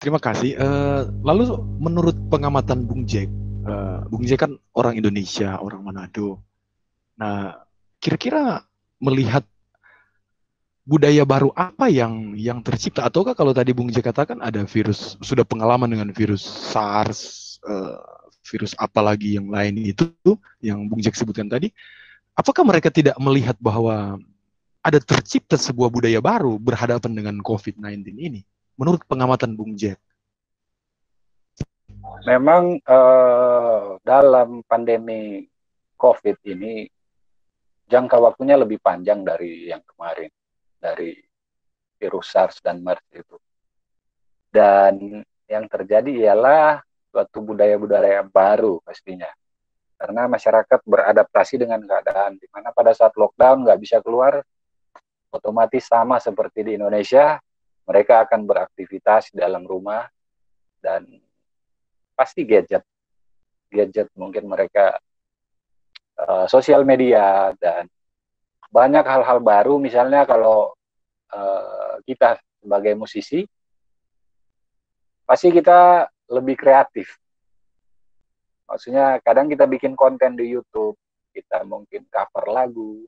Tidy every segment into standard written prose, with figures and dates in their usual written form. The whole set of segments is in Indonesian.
Terima kasih. Lalu menurut pengamatan Bung Jack kan orang Indonesia, orang Manado. Nah, kira-kira melihat budaya baru apa yang tercipta, ataukah kalau tadi Bung Jack katakan ada virus, sudah pengalaman dengan virus SARS, virus apalagi yang lain itu yang Bung Jack sebutkan tadi, apakah mereka tidak melihat bahwa ada tercipta sebuah budaya baru berhadapan dengan COVID-19 ini? Menurut pengamatan Bung Jack. Memang dalam pandemi COVID ini jangka waktunya lebih panjang dari yang kemarin, dari virus SARS dan MERS itu. Dan yang terjadi ialah suatu budaya-budaya baru pastinya. Karena masyarakat beradaptasi dengan keadaan, di mana pada saat lockdown nggak bisa keluar, otomatis sama seperti di Indonesia, mereka akan beraktivitas di dalam rumah, dan pasti gadget mungkin mereka sosial media, dan banyak hal-hal baru. Misalnya kalau kita sebagai musisi, pasti kita lebih kreatif. Maksudnya kadang kita bikin konten di YouTube, kita mungkin cover lagu,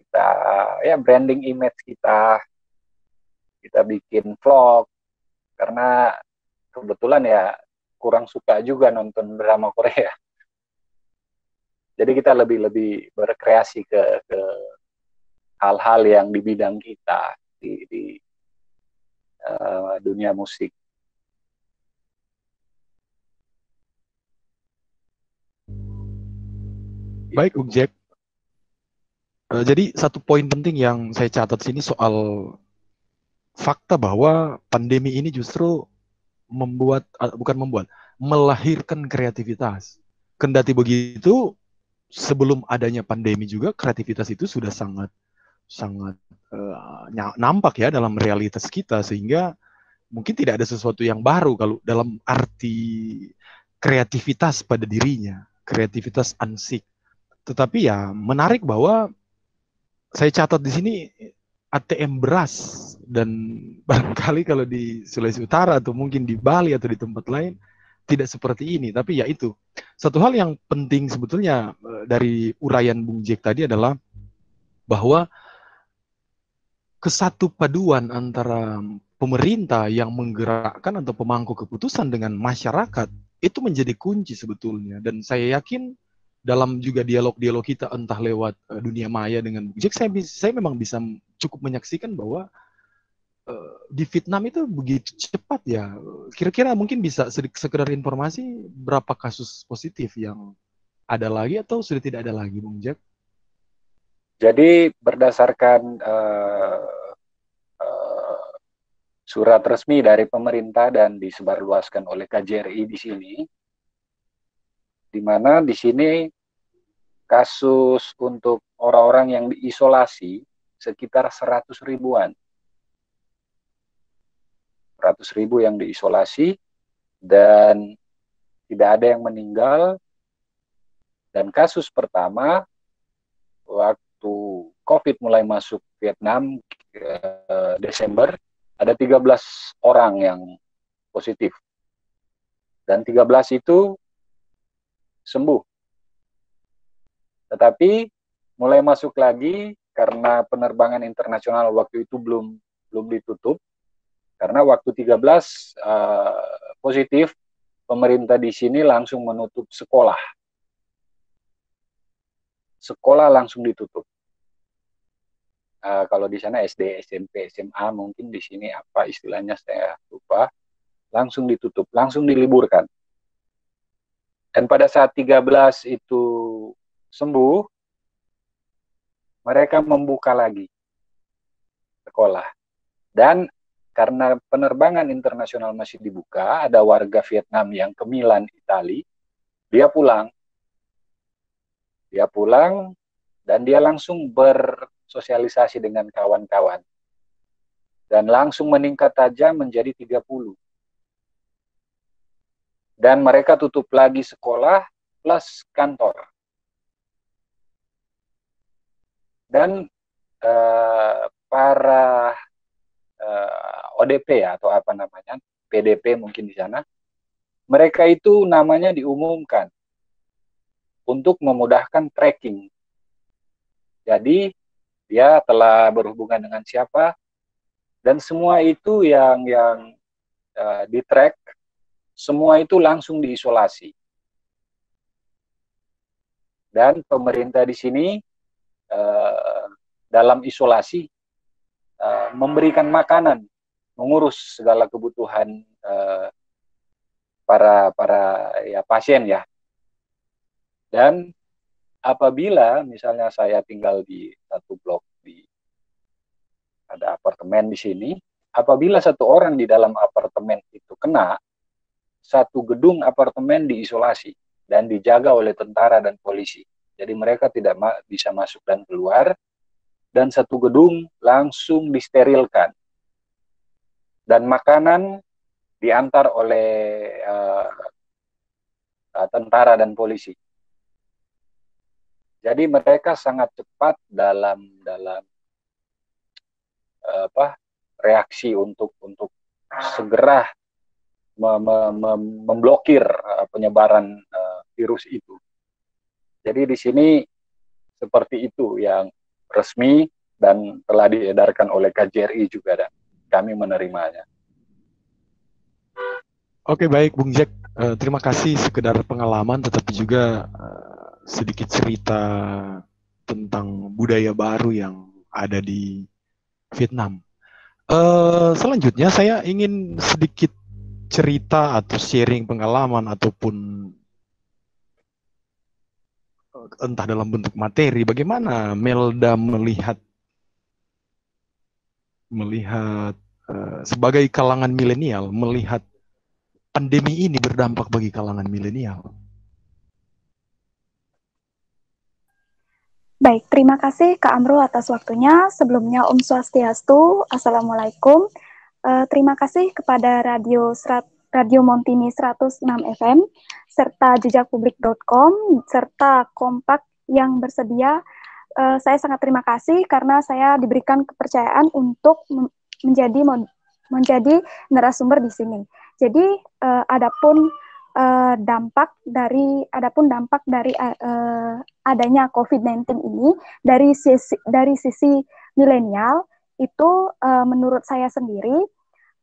kita ya branding image kita bikin vlog, karena kebetulan ya kurang suka juga nonton drama Korea. Jadi kita lebih berkreasi ke hal-hal yang di bidang kita di dunia musik. Baik, Bung Jack. Jadi satu poin penting yang saya catat sini soal fakta bahwa pandemi ini justru melahirkan kreativitas. Kendati begitu, sebelum adanya pandemi juga kreativitas itu sudah sangat sangat nampak ya dalam realitas kita, sehingga mungkin tidak ada sesuatu yang baru kalau dalam arti kreativitas pada dirinya, kreativitas ansik. Tetapi ya menarik bahwa saya catat di sini ATM beras, dan barangkali kalau di Sulawesi Utara atau mungkin di Bali atau di tempat lain tidak seperti ini. Tapi ya itu satu hal yang penting sebetulnya dari uraian Bung Jack tadi adalah bahwa kesatu paduan antara pemerintah yang menggerakkan atau pemangku keputusan dengan masyarakat itu menjadi kunci sebetulnya. Dan saya yakin dalam juga dialog-dialog kita entah lewat dunia maya dengan Bung Jack, saya memang bisa cukup menyaksikan bahwa di Vietnam itu begitu cepat ya. Kira-kira mungkin bisa sekedar informasi berapa kasus positif yang ada lagi atau sudah tidak ada lagi, Bung Jack? Jadi berdasarkan surat resmi dari pemerintah dan disebarluaskan oleh KJRI di sini, di mana di sini kasus untuk orang-orang yang diisolasi sekitar 100 ribuan. 100 ribu yang diisolasi dan tidak ada yang meninggal. Dan kasus pertama waktu COVID mulai masuk Vietnam Desember, ada 13 orang yang positif. Dan 13 itu sembuh. Tetapi mulai masuk lagi karena penerbangan internasional waktu itu belum ditutup. Karena waktu 13 positif, pemerintah di sini langsung menutup sekolah. Sekolah langsung ditutup. Kalau di sana SD, SMP, SMA, mungkin di sini apa istilahnya saya lupa. Langsung ditutup, langsung diliburkan. Dan pada saat 13 itu sembuh, mereka membuka lagi sekolah. Dan karena penerbangan internasional masih dibuka, ada warga Vietnam yang ke Milan, Itali, dia pulang. Dia pulang dan dia langsung bersosialisasi dengan kawan-kawan. Dan langsung meningkat tajam menjadi 30. Dan mereka tutup lagi sekolah plus kantor. Dan para ODP ya, atau apa namanya, PDP mungkin di sana, mereka itu namanya diumumkan untuk memudahkan tracking. Jadi dia telah berhubungan dengan siapa, dan semua itu yang di-track, semua itu langsung diisolasi. Dan pemerintah di sini dalam isolasi memberikan makanan, mengurus segala kebutuhan para ya pasien ya. Dan apabila misalnya saya tinggal di satu blok, ada apartemen di sini, apabila satu orang di dalam apartemen itu kena, satu gedung apartemen diisolasi dan dijaga oleh tentara dan polisi. Jadi mereka tidak bisa masuk dan keluar, dan satu gedung langsung disterilkan. Dan makanan diantar oleh tentara dan polisi. Jadi mereka sangat cepat dalam reaksi untuk segera memblokir penyebaran virus itu. Jadi di sini seperti itu yang resmi dan telah diedarkan oleh KJRI juga, dan kami menerimanya. Oke, baik Bung Jack, terima kasih sekedar pengalaman tetapi juga sedikit cerita tentang budaya baru yang ada di Vietnam. Selanjutnya saya ingin sedikit cerita atau sharing pengalaman ataupun entah dalam bentuk materi, bagaimana Melda melihat sebagai kalangan milenial, melihat pandemi ini berdampak bagi kalangan milenial. Baik, terima kasih Kak Amro atas waktunya. Sebelumnya Om Swastiastu, Assalamualaikum. Terima kasih kepada Radio Montini 106 FM, serta jejakpublik.com, serta Kompak yang bersedia. Saya sangat terima kasih karena saya diberikan kepercayaan untuk menjadi narasumber di sini. Jadi, adapun dampak dari adanya COVID-19 ini dari sisi milenial itu menurut saya sendiri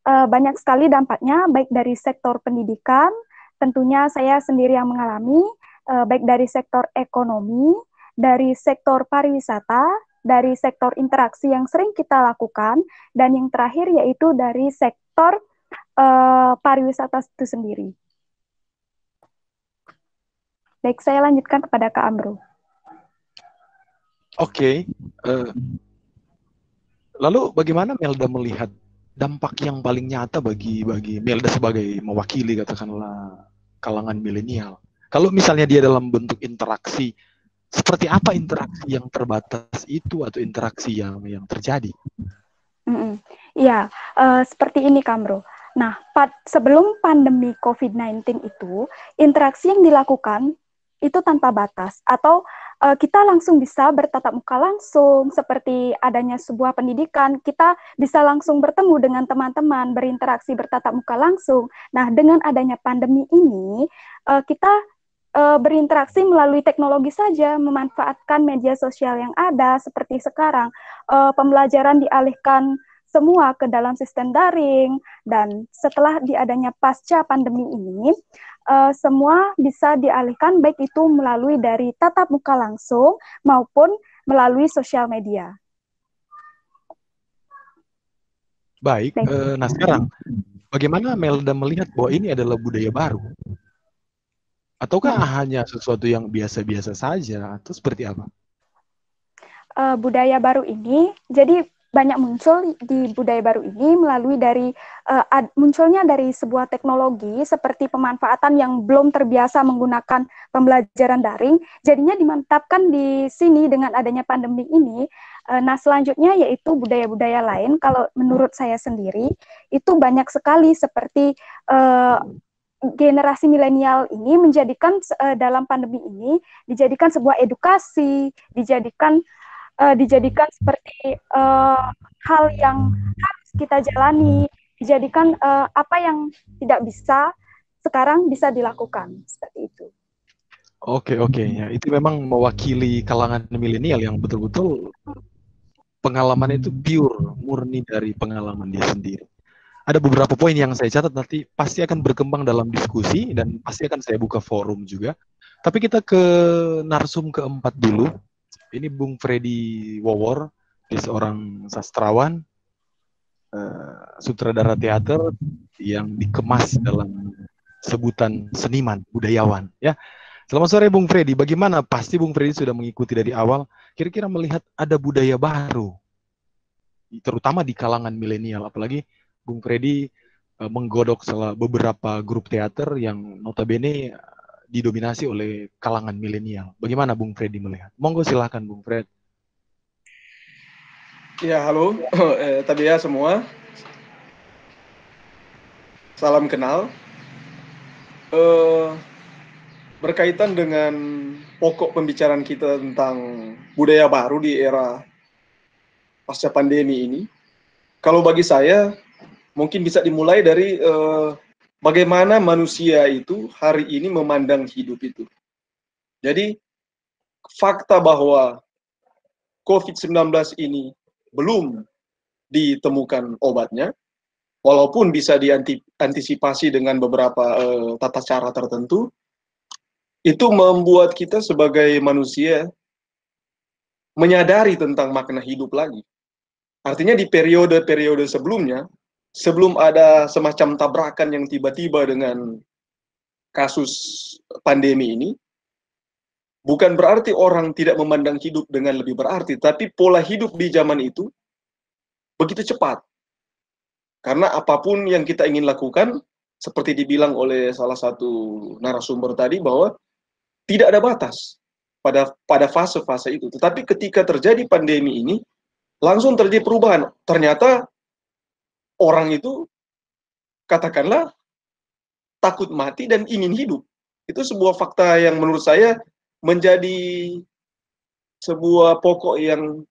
banyak sekali dampaknya, baik dari sektor pendidikan, tentunya saya sendiri yang mengalami, baik dari sektor ekonomi, dari sektor pariwisata, dari sektor interaksi yang sering kita lakukan, dan yang terakhir yaitu dari sektor pariwisata itu sendiri. Baik, saya lanjutkan kepada Kak Amro. Oke. Lalu bagaimana Melda melihat dampak yang paling nyata bagi Melda sebagai mewakili katakanlah kalangan milenial? Kalau misalnya dia dalam bentuk interaksi, seperti apa interaksi yang terbatas itu atau interaksi yang terjadi? Iya, seperti ini Kak Amro. Nah, sebelum pandemi COVID-19 itu, interaksi yang dilakukan itu tanpa batas, atau kita langsung bisa bertatap muka langsung, seperti adanya sebuah pendidikan, kita bisa langsung bertemu dengan teman-teman, berinteraksi bertatap muka langsung. Nah, dengan adanya pandemi ini, kita berinteraksi melalui teknologi saja, memanfaatkan media sosial yang ada, seperti sekarang, pembelajaran dialihkan semua ke dalam sistem daring, dan setelah diadanya pasca pandemi ini, semua bisa dialihkan baik itu melalui dari tatap muka langsung maupun melalui sosial media. Baik. Nah sekarang, bagaimana Melda melihat bahwa ini adalah budaya baru? Ataukah hanya sesuatu yang biasa-biasa saja, atau seperti apa? Budaya baru ini, jadi banyak muncul di budaya baru ini melalui dari munculnya dari sebuah teknologi seperti pemanfaatan yang belum terbiasa menggunakan pembelajaran daring, jadinya dimantapkan di sini dengan adanya pandemi ini. Nah, selanjutnya yaitu budaya-budaya lain, kalau menurut saya sendiri, itu banyak sekali seperti generasi milenial ini menjadikan dalam pandemi ini, dijadikan sebuah edukasi, dijadikan seperti hal yang harus kita jalani, dijadikan apa yang tidak bisa sekarang bisa dilakukan seperti itu. Oke, ya. Itu memang mewakili kalangan milenial yang betul-betul pengalaman itu pure, murni dari pengalaman dia sendiri. Ada beberapa poin yang saya catat, nanti pasti akan berkembang dalam diskusi dan pasti akan saya buka forum juga. Tapi kita ke narsum keempat dulu. Ini Bung Freddy Wowor, dia seorang sastrawan, sutradara teater yang dikemas dalam sebutan seniman, budayawan. Ya, selamat sore Bung Freddy. Bagaimana? Pasti Bung Freddy sudah mengikuti dari awal. Kira-kira melihat ada budaya baru, terutama di kalangan milenial, apalagi Bung Freddy menggodok beberapa grup teater yang notabene didominasi oleh kalangan milenial. Bagaimana Bung Freddy melihat? Monggo silakan Bung Fred. Ya, halo Tabea semua. Salam kenal. Berkaitan dengan pokok pembicaraan kita tentang budaya baru di era pasca pandemi ini, kalau bagi saya mungkin bisa dimulai dari bagaimana manusia itu hari ini memandang hidup itu. Jadi fakta bahwa COVID-19 ini belum ditemukan obatnya, walaupun bisa diantisipasi dengan beberapa tata cara tertentu, itu membuat kita sebagai manusia menyadari tentang makna hidup lagi. Artinya di periode-periode sebelumnya, sebelum ada semacam tabrakan yang tiba-tiba dengan kasus pandemi ini, bukan berarti orang tidak memandang hidup dengan lebih berarti, tapi pola hidup di zaman itu begitu cepat. Karena apapun yang kita ingin lakukan, seperti dibilang oleh salah satu narasumber tadi, bahwa tidak ada batas pada fase-fase itu. Tetapi ketika terjadi pandemi ini, langsung terjadi perubahan. Ternyata orang itu, katakanlah, takut mati dan ingin hidup. Itu sebuah fakta yang menurut saya menjadi sebuah pokok yang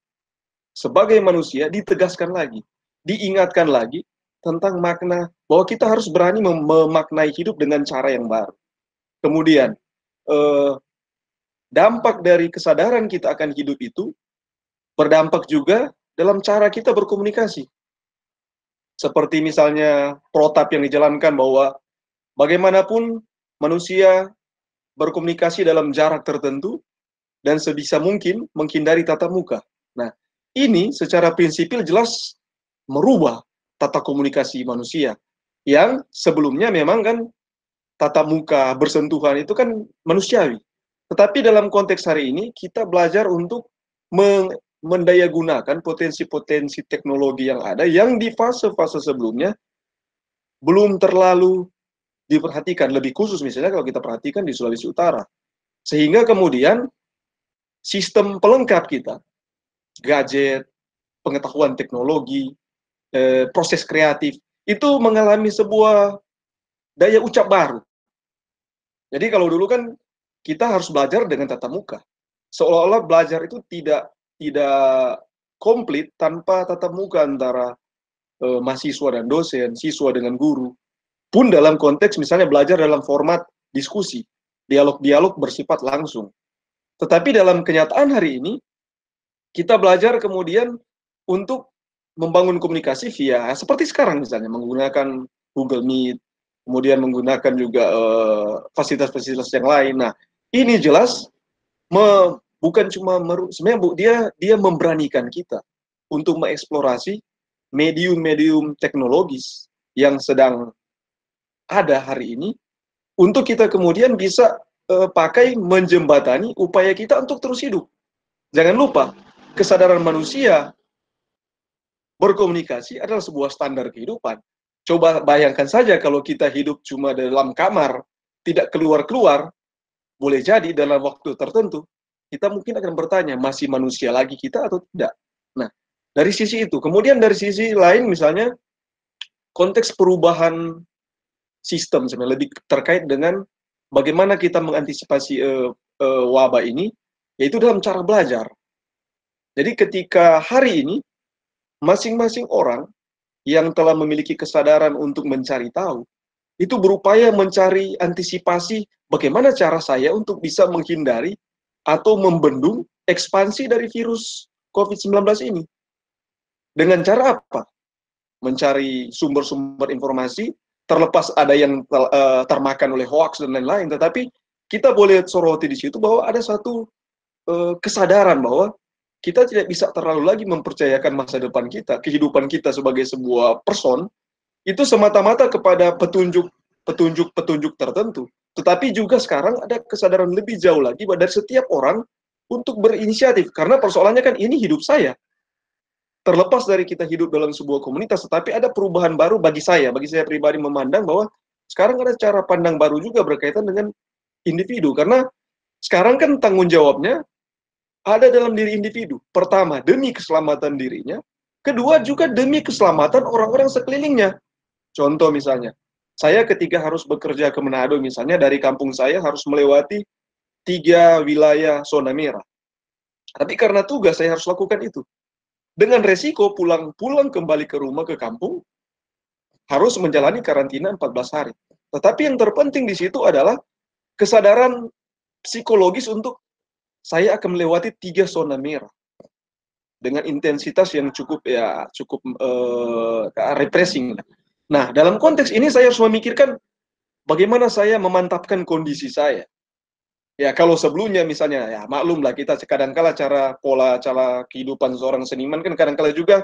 sebagai manusia ditegaskan lagi, diingatkan lagi tentang makna bahwa kita harus berani memaknai hidup dengan cara yang baru. Kemudian, dampak dari kesadaran kita akan hidup itu berdampak juga dalam cara kita berkomunikasi. Seperti misalnya protap yang dijalankan bahwa bagaimanapun manusia berkomunikasi dalam jarak tertentu dan sebisa mungkin menghindari tatap muka. Nah, ini secara prinsipil jelas merubah tata komunikasi manusia yang sebelumnya memang kan tatap muka bersentuhan itu kan manusiawi. Tetapi dalam konteks hari ini kita belajar untuk mendayagunakan potensi-potensi teknologi yang ada yang di fase-fase sebelumnya belum terlalu diperhatikan, lebih khusus misalnya kalau kita perhatikan di Sulawesi Utara. Sehingga kemudian sistem pelengkap kita, gadget, pengetahuan teknologi, proses kreatif, itu mengalami sebuah daya ucap baru. Jadi kalau dulu kan kita harus belajar dengan tatap muka. Seolah-olah belajar itu tidak komplit tanpa tatap muka antara mahasiswa dan dosen, siswa dengan guru. Pun dalam konteks misalnya belajar dalam format diskusi, dialog-dialog bersifat langsung. Tetapi dalam kenyataan hari ini, kita belajar kemudian untuk membangun komunikasi via, seperti sekarang misalnya, menggunakan Google Meet, kemudian menggunakan juga fasilitas-fasilitas yang lain. Nah, ini jelas bukan cuma sebenarnya dia memberanikan kita untuk mengeksplorasi medium-medium teknologis yang sedang ada hari ini untuk kita kemudian bisa pakai menjembatani upaya kita untuk terus hidup. Jangan lupa, kesadaran manusia berkomunikasi adalah sebuah standar kehidupan. Coba bayangkan saja kalau kita hidup cuma dalam kamar, tidak keluar-keluar, boleh jadi dalam waktu tertentu, kita mungkin akan bertanya, masih manusia lagi kita atau tidak? Nah, dari sisi itu. Kemudian dari sisi lain misalnya, konteks perubahan sistem sebenarnya lebih terkait dengan bagaimana kita mengantisipasi wabah ini, yaitu dalam cara belajar. Jadi ketika hari ini, masing-masing orang yang telah memiliki kesadaran untuk mencari tahu, itu berupaya mencari antisipasi bagaimana cara saya untuk bisa menghindari atau membendung ekspansi dari virus COVID-19 ini. Dengan cara apa? Mencari sumber-sumber informasi, terlepas ada yang termakan oleh hoax dan lain-lain, tetapi kita boleh soroti di situ bahwa ada satu kesadaran bahwa kita tidak bisa terlalu lagi mempercayakan masa depan kita, kehidupan kita sebagai sebuah person, itu semata-mata kepada petunjuk tertentu. Tetapi juga sekarang ada kesadaran lebih jauh lagi dari setiap orang untuk berinisiatif. Karena persoalannya kan ini hidup saya. Terlepas dari kita hidup dalam sebuah komunitas, tetapi ada perubahan baru bagi saya pribadi memandang bahwa sekarang ada cara pandang baru juga berkaitan dengan individu. Karena sekarang kan tanggung jawabnya ada dalam diri individu. Pertama, demi keselamatan dirinya. Kedua, juga demi keselamatan orang-orang sekelilingnya. Contoh misalnya, saya ketika harus bekerja ke Manado misalnya, dari kampung saya harus melewati 3 wilayah zona merah. Tapi karena tugas saya harus lakukan itu. Dengan resiko pulang kembali ke rumah, ke kampung, harus menjalani karantina 14 hari. Tetapi yang terpenting di situ adalah kesadaran psikologis untuk saya akan melewati 3 zona merah dengan intensitas yang cukup repressing. Nah, dalam konteks ini saya harus memikirkan bagaimana saya memantapkan kondisi saya. Ya, kalau sebelumnya misalnya, ya maklumlah kita kadangkala cara kehidupan seorang seniman kan kadangkala juga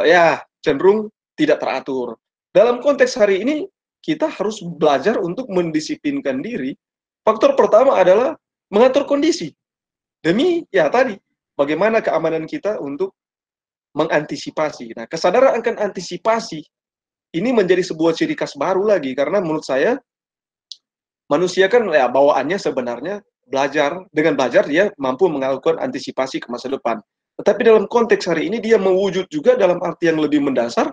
ya cenderung tidak teratur. Dalam konteks hari ini kita harus belajar untuk mendisiplinkan diri. Faktor pertama adalah mengatur kondisi. Demi, ya tadi, bagaimana keamanan kita untuk mengantisipasi. Nah, kesadaran akan antisipasi ini menjadi sebuah ciri khas baru lagi, karena menurut saya, manusia kan ya bawaannya sebenarnya dengan belajar dia mampu melakukan antisipasi ke masa depan. Tetapi dalam konteks hari ini dia mewujud juga dalam arti yang lebih mendasar,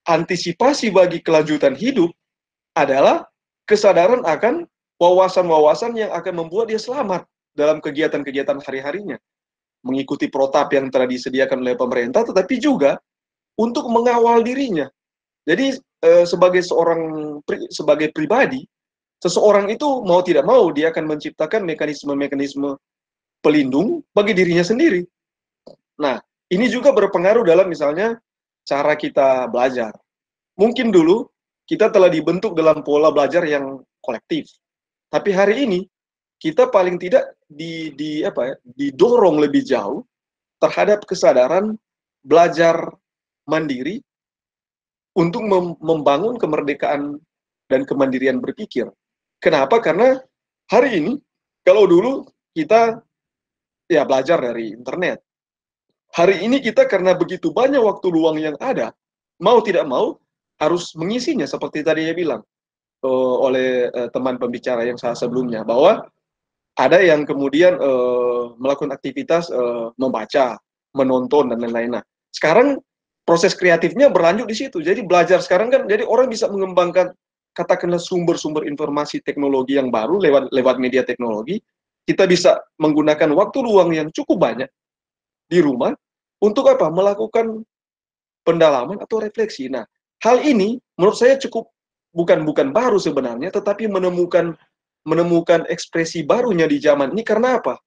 antisipasi bagi kelanjutan hidup adalah kesadaran akan wawasan-wawasan yang akan membuat dia selamat dalam kegiatan-kegiatan hari-harinya. Mengikuti protap yang telah disediakan oleh pemerintah, tetapi juga untuk mengawal dirinya. Jadi sebagai pribadi, seseorang itu mau tidak mau dia akan menciptakan mekanisme-mekanisme pelindung bagi dirinya sendiri. Nah, ini juga berpengaruh dalam misalnya cara kita belajar. Mungkin dulu kita telah dibentuk dalam pola belajar yang kolektif. Tapi hari ini kita paling tidak didorong lebih jauh terhadap kesadaran belajar mandiri untuk membangun kemerdekaan dan kemandirian berpikir. Kenapa? Karena hari ini, kalau dulu kita ya belajar dari internet. Hari ini kita karena begitu banyak waktu luang yang ada, mau tidak mau harus mengisinya seperti tadi saya bilang oleh teman pembicara yang sebelumnya, bahwa ada yang kemudian melakukan aktivitas membaca, menonton, dan lain-lain. Nah, sekarang proses kreatifnya berlanjut di situ. Jadi belajar sekarang kan, jadi orang bisa mengembangkan katakanlah sumber-sumber informasi teknologi yang baru lewat media teknologi. Kita bisa menggunakan waktu luang yang cukup banyak di rumah untuk apa? Melakukan pendalaman atau refleksi. Nah, hal ini menurut saya cukup bukan baru sebenarnya, tetapi menemukan ekspresi barunya di zaman ini. Karena apa?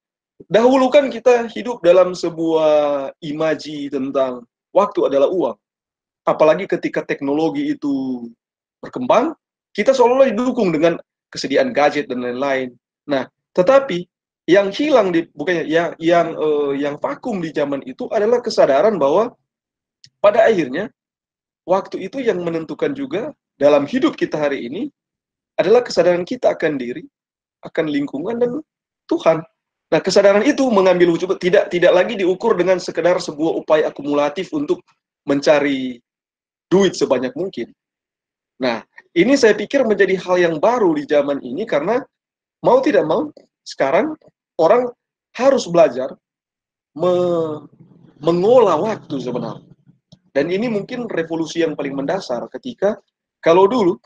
Dahulu kan kita hidup dalam sebuah imaji tentang waktu adalah uang. Apalagi ketika teknologi itu berkembang, kita seolah-olah didukung dengan kesediaan gadget dan lain-lain. Nah, tetapi yang hilang yang vakum di zaman itu adalah kesadaran bahwa pada akhirnya waktu itu yang menentukan juga dalam hidup kita hari ini adalah kesadaran kita akan diri, akan lingkungan, dan Tuhan. Nah, kesadaran itu mengambil wujud tidak lagi diukur dengan sekedar sebuah upaya akumulatif untuk mencari duit sebanyak mungkin. Nah, ini saya pikir menjadi hal yang baru di zaman ini, karena mau tidak mau sekarang orang harus belajar mengolah waktu sebenarnya. Dan ini mungkin revolusi yang paling mendasar, ketika kalau dulu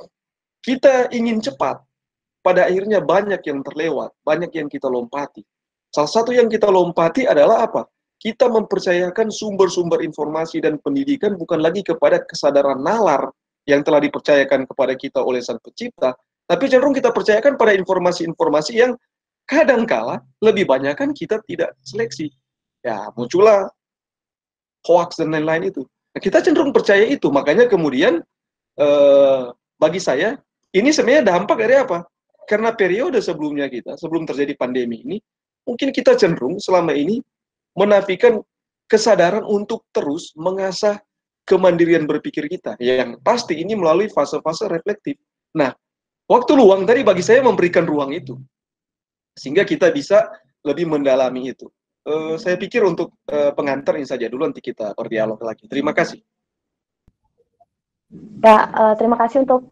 kita ingin cepat, pada akhirnya banyak yang terlewat, banyak yang kita lompati. Salah satu yang kita lompati adalah apa? kita mempercayakan sumber-sumber informasi dan pendidikan bukan lagi kepada kesadaran nalar yang telah dipercayakan kepada kita oleh Sang Pencipta, tapi cenderung kita percayakan pada informasi-informasi yang kadangkala lebih banyak kan kita tidak seleksi. Ya, muncullah hoax dan lain-lain itu. Nah, kita cenderung percaya itu, makanya kemudian bagi saya ini sebenarnya dampak dari apa? Karena periode sebelumnya kita, sebelum terjadi pandemi ini, mungkin kita cenderung selama ini menafikan kesadaran untuk terus mengasah kemandirian berpikir kita, yang pasti ini melalui fase-fase reflektif. Nah, waktu luang tadi bagi saya memberikan ruang itu, sehingga kita bisa lebih mendalami itu. Saya pikir untuk pengantar ini saja dulu, nanti kita berdialog lagi. Terima kasih. Ya, terima kasih untuk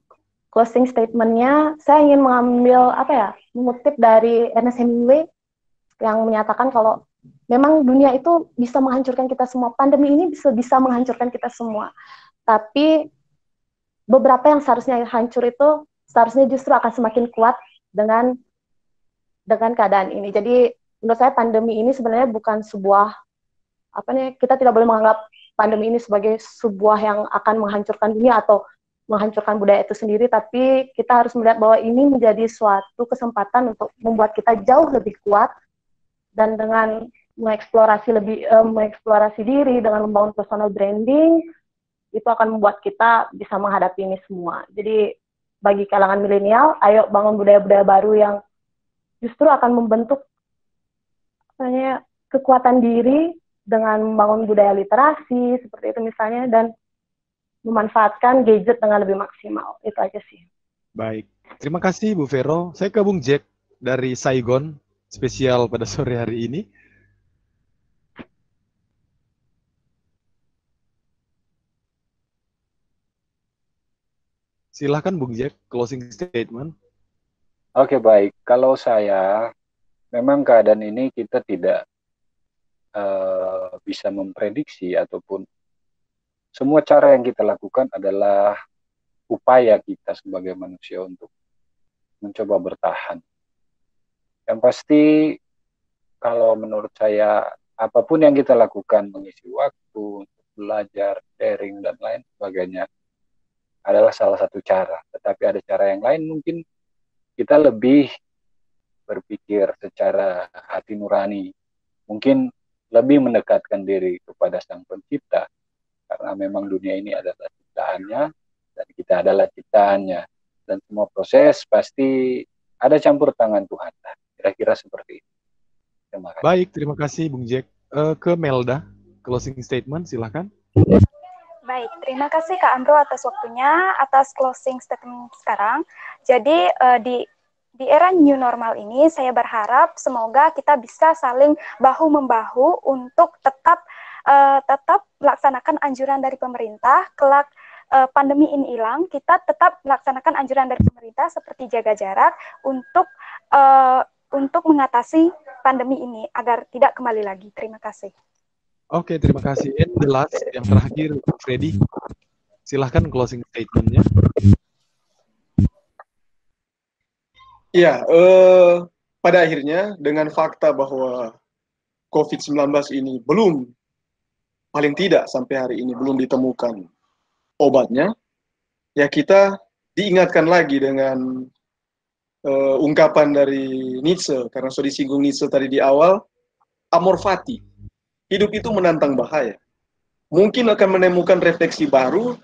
closing statement-nya. Saya ingin mengambil mengutip dari Ernest Hemingway yang menyatakan kalau memang dunia itu bisa menghancurkan kita semua. Pandemi ini bisa menghancurkan kita semua. Tapi beberapa yang seharusnya hancur itu seharusnya justru akan semakin kuat dengan keadaan ini. Jadi menurut saya pandemi ini sebenarnya bukan sebuah kita tidak boleh menganggap pandemi ini sebagai sebuah yang akan menghancurkan dunia atau menghancurkan budaya itu sendiri, tapi kita harus melihat bahwa ini menjadi suatu kesempatan untuk membuat kita jauh lebih kuat, dan dengan mengeksplorasi diri, dengan membangun personal branding, itu akan membuat kita bisa menghadapi ini semua. Jadi bagi kalangan milenial, ayo bangun budaya-budaya baru yang justru akan membentuk kekuatan diri dengan membangun budaya literasi seperti itu misalnya, dan memanfaatkan gadget dengan lebih maksimal. Itu aja sih. Baik, terima kasih Bu Vero. Saya ke Bung Jack dari Saigon, spesial pada sore hari ini. Silahkan Bung Jack, closing statement. Oke, baik. Kalau saya, memang keadaan ini kita tidak bisa memprediksi, ataupun semua cara yang kita lakukan adalah upaya kita sebagai manusia untuk mencoba bertahan. Yang pasti, kalau menurut saya, apapun yang kita lakukan, mengisi waktu, untuk belajar, sharing, dan lain sebagainya, adalah salah satu cara. Tetapi ada cara yang lain, mungkin kita lebih berpikir secara hati nurani, mungkin lebih mendekatkan diri kepada Sang Pencipta, karena memang dunia ini adalah ciptaannya, dan kita adalah ciptaannya, dan semua proses pasti ada campur tangan Tuhan. Kira-kira seperti itu. Terima kasih. Baik, terima kasih Bung Jack. Ke Melda, closing statement, silahkan. Baik, terima kasih Kak Amro atas waktunya, atas closing statement sekarang. Jadi di era new normal ini, saya berharap semoga kita bisa saling bahu-membahu untuk tetap melaksanakan anjuran dari pemerintah. Kelak pandemi ini hilang, kita tetap melaksanakan anjuran dari pemerintah seperti jaga jarak untuk mengatasi pandemi ini agar tidak kembali lagi. Terima kasih. Oke, terima kasih. And the last, yang terakhir, Freddy. Silahkan closing statement-nya. Ya, pada akhirnya dengan fakta bahwa COVID-19 ini paling tidak sampai hari ini belum ditemukan obatnya, ya kita diingatkan lagi dengan ungkapan dari Nietzsche, karena sudah disinggung Nietzsche tadi di awal, amor fati, hidup itu menantang bahaya. Mungkin akan menemukan refleksi baru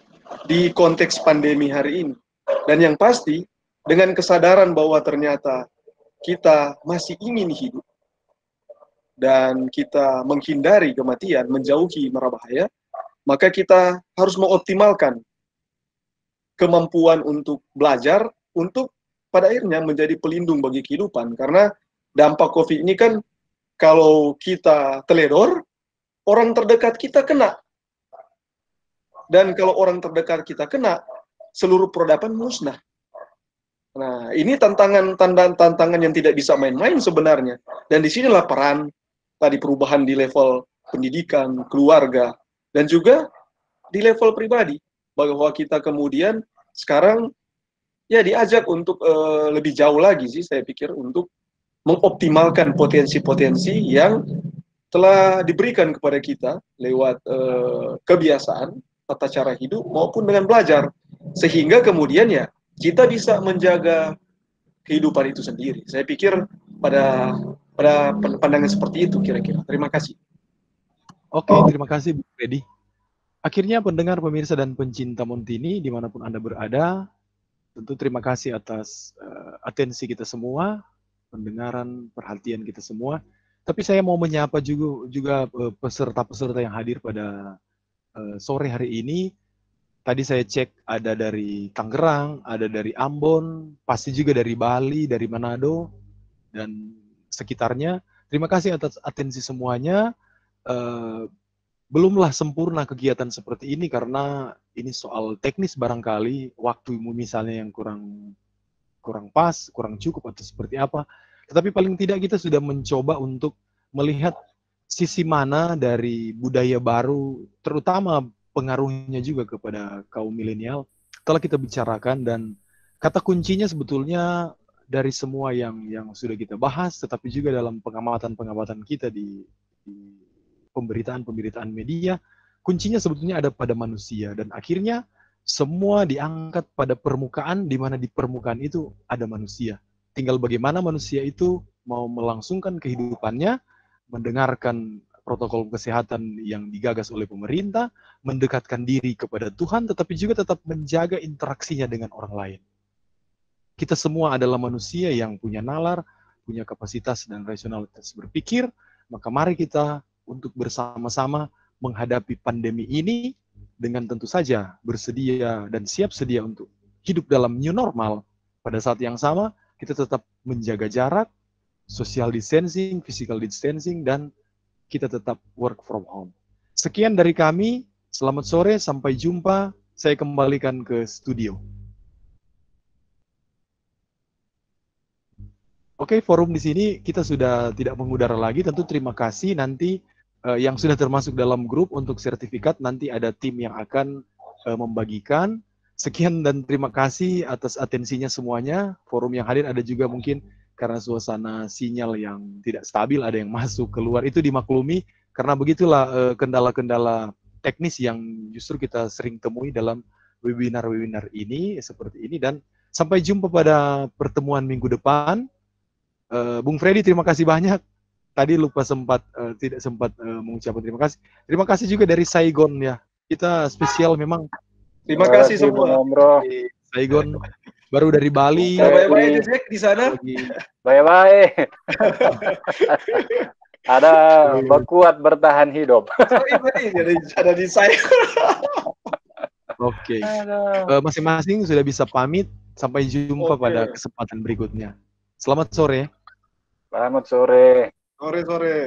di konteks pandemi hari ini. Dan yang pasti, dengan kesadaran bahwa ternyata kita masih ingin hidup, dan kita menghindari kematian, menjauhi mara bahaya, maka kita harus mengoptimalkan kemampuan untuk belajar, untuk pada akhirnya menjadi pelindung bagi kehidupan. Karena dampak COVID ini kan, kalau kita teledor, orang terdekat kita kena. Dan kalau orang terdekat kita kena, seluruh peradaban musnah. Nah, ini tantangan yang tidak bisa main-main sebenarnya. Dan disinilah peran tadi perubahan di level pendidikan, keluarga, dan juga di level pribadi. Bahwa kita kemudian sekarang ya diajak untuk lebih jauh lagi sih, saya pikir, untuk mengoptimalkan potensi-potensi yang telah diberikan kepada kita lewat kebiasaan, tata cara hidup maupun dengan belajar, sehingga kemudian ya kita bisa menjaga kehidupan itu sendiri. Saya pikir pada pandangan seperti itu kira-kira. Terima kasih. Oke, terima kasih Bu Freddy. Akhirnya pendengar, pemirsa, dan pencinta Montini dimanapun Anda berada, tentu terima kasih atas atensi kita semua, pendengaran, perhatian kita semua. Tapi saya mau menyapa juga peserta-peserta yang hadir pada sore hari ini. Tadi saya cek ada dari Tangerang, ada dari Ambon, pasti juga dari Bali, dari Manado, dan sekitarnya. Terima kasih atas atensi semuanya. Belumlah sempurna kegiatan seperti ini karena ini soal teknis barangkali, waktumu misalnya yang kurang pas, kurang cukup atau seperti apa. Tetapi paling tidak kita sudah mencoba untuk melihat sisi mana dari budaya baru, terutama pengaruhnya juga kepada kaum milenial, telah kita bicarakan, dan kata kuncinya sebetulnya dari semua yang sudah kita bahas, tetapi juga dalam pengamatan-pengamatan kita di pemberitaan media, kuncinya sebetulnya ada pada manusia, dan akhirnya semua diangkat pada permukaan, di mana di permukaan itu ada manusia. Tinggal bagaimana manusia itu mau melangsungkan kehidupannya, mendengarkan protokol kesehatan yang digagas oleh pemerintah, mendekatkan diri kepada Tuhan, tetapi juga tetap menjaga interaksinya dengan orang lain. Kita semua adalah manusia yang punya nalar, punya kapasitas dan rasionalitas berpikir, maka mari kita untuk bersama-sama menghadapi pandemi ini dengan tentu saja bersedia dan siap sedia untuk hidup dalam new normal. Pada saat yang sama, kita tetap menjaga jarak, social distancing, physical distancing, dan kita tetap work from home. Sekian dari kami, selamat sore, sampai jumpa. Saya kembalikan ke studio. Oke, forum di sini kita sudah tidak mengudara lagi. Tentu terima kasih nanti yang sudah termasuk dalam grup untuk sertifikat, nanti ada tim yang akan membagikan. Sekian dan terima kasih atas atensinya semuanya. Forum yang hadir ada juga mungkin karena suasana sinyal yang tidak stabil, ada yang masuk keluar, itu dimaklumi karena begitulah kendala-kendala teknis yang justru kita sering temui dalam webinar-webinar ini seperti ini. Dan sampai jumpa pada pertemuan minggu depan. Bung Freddy, terima kasih banyak. Tadi lupa tidak sempat mengucapkan terima kasih. Terima kasih juga dari Saigon ya. Kita spesial memang. Terima kasih semua. Di Saigon, baru dari Bali. Bye-bye Jack di sana. Bye-bye. Ada berkuat bertahan hidup. Ada di saya. Oke. Masing-masing sudah bisa pamit. Sampai jumpa pada kesempatan berikutnya. Selamat sore. Selamat sore. Sore-sore.